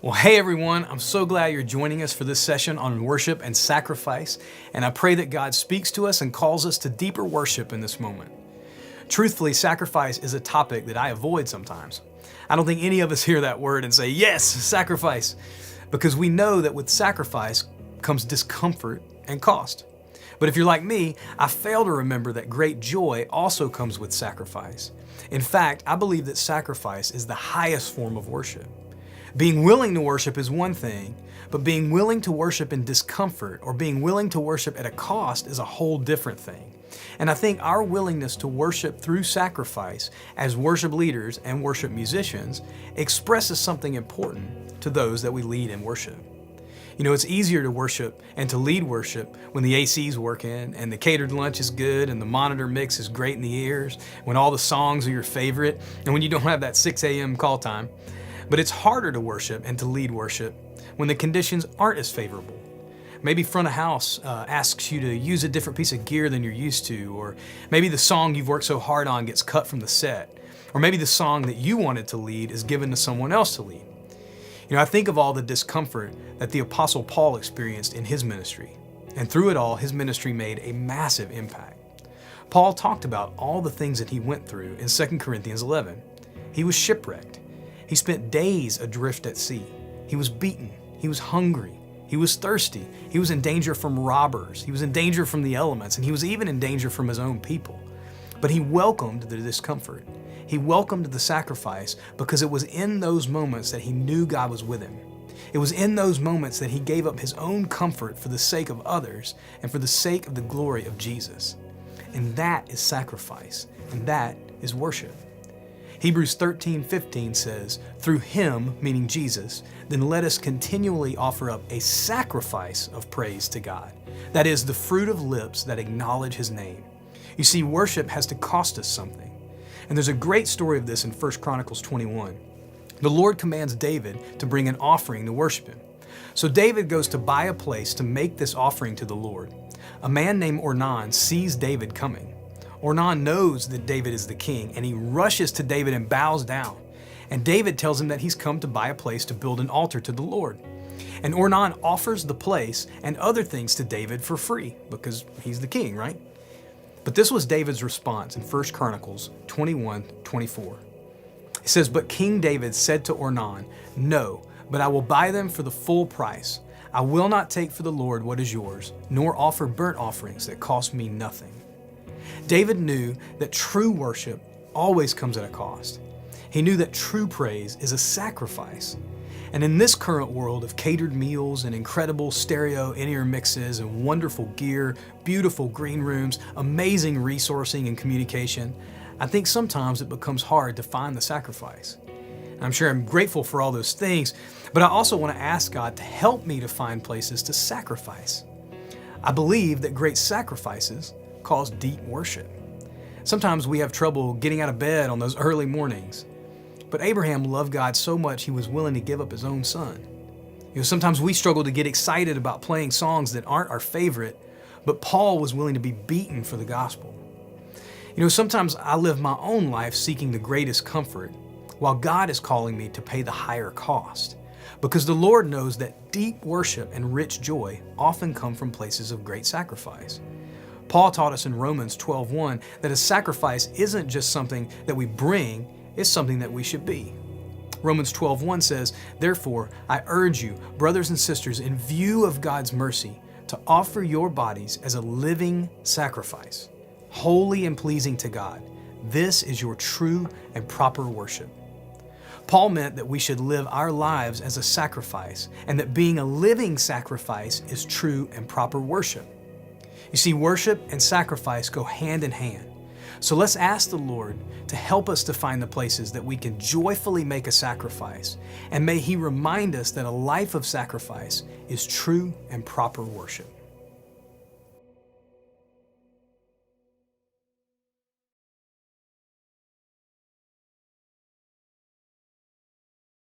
Well, hey everyone, I'm so glad you're joining us for this session on worship and sacrifice, and I pray that God speaks to us and calls us to deeper worship in this moment. Truthfully, sacrifice is a topic that I avoid sometimes. I don't think any of us hear that word and say, yes, sacrifice, because we know that with sacrifice comes discomfort and cost. But if you're like me, I fail to remember that great joy also comes with sacrifice. In fact, I believe that sacrifice is the highest form of worship. Being willing to worship is one thing, but being willing to worship in discomfort or being willing to worship at a cost is a whole different thing. And I think our willingness to worship through sacrifice as worship leaders and worship musicians expresses something important to those that we lead in worship. You know, it's easier to worship and to lead worship when the AC's working and the catered lunch is good and the monitor mix is great in the ears, when all the songs are your favorite, and when you don't have that 6 a.m. call time. But it's harder to worship and to lead worship when the conditions aren't as favorable. Maybe front of house asks you to use a different piece of gear than you're used to, or maybe the song you've worked so hard on gets cut from the set, or maybe the song that you wanted to lead is given to someone else to lead. You know, I think of all the discomfort that the Apostle Paul experienced in his ministry, and through it all, his ministry made a massive impact. Paul talked about all the things that he went through in 2 Corinthians 11. He was shipwrecked. He spent days adrift at sea. He was beaten. He was hungry. He was thirsty. He was in danger from robbers. He was in danger from the elements, and he was even in danger from his own people. But he welcomed the discomfort. He welcomed the sacrifice because it was in those moments that he knew God was with him. It was in those moments that he gave up his own comfort for the sake of others and for the sake of the glory of Jesus. And that is sacrifice, and that is worship. Hebrews 13:15 says, "Through him," meaning Jesus, "then let us continually offer up a sacrifice of praise to God. That is the fruit of lips that acknowledge his name." You see, worship has to cost us something. And there's a great story of this in 1 Chronicles 21. The Lord commands David to bring an offering to worship him. So David goes to buy a place to make this offering to the Lord. A man named Ornan sees David coming. Ornan knows that David is the king, and he rushes to David and bows down. And David tells him that he's come to buy a place to build an altar to the Lord. And Ornan offers the place and other things to David for free, because he's the king, right? But this was David's response in 1 Chronicles 21:24. It says, "But King David said to Ornan, 'No, but I will buy them for the full price. I will not take for the Lord what is yours, nor offer burnt offerings that cost me nothing.'" David knew that true worship always comes at a cost. He knew that true praise is a sacrifice. And in this current world of catered meals and incredible stereo in-ear mixes and wonderful gear, beautiful green rooms, amazing resourcing and communication, I think sometimes it becomes hard to find the sacrifice. I'm sure I'm grateful for all those things, but I also want to ask God to help me to find places to sacrifice. I believe that great sacrifices cause deep worship. Sometimes we have trouble getting out of bed on those early mornings, but Abraham loved God so much he was willing to give up his own son. You know, sometimes we struggle to get excited about playing songs that aren't our favorite, but Paul was willing to be beaten for the gospel. You know, sometimes I live my own life seeking the greatest comfort, while God is calling me to pay the higher cost, because the Lord knows that deep worship and rich joy often come from places of great sacrifice. Paul taught us in Romans 12:1 that a sacrifice isn't just something that we bring, it's something that we should be. Romans 12:1 says, "Therefore, I urge you, brothers and sisters, in view of God's mercy, to offer your bodies as a living sacrifice, holy and pleasing to God. This is your true and proper worship." Paul meant that we should live our lives as a sacrifice, and that being a living sacrifice is true and proper worship. You see, worship and sacrifice go hand in hand. So let's ask the Lord to help us to find the places that we can joyfully make a sacrifice, and may He remind us that a life of sacrifice is true and proper worship.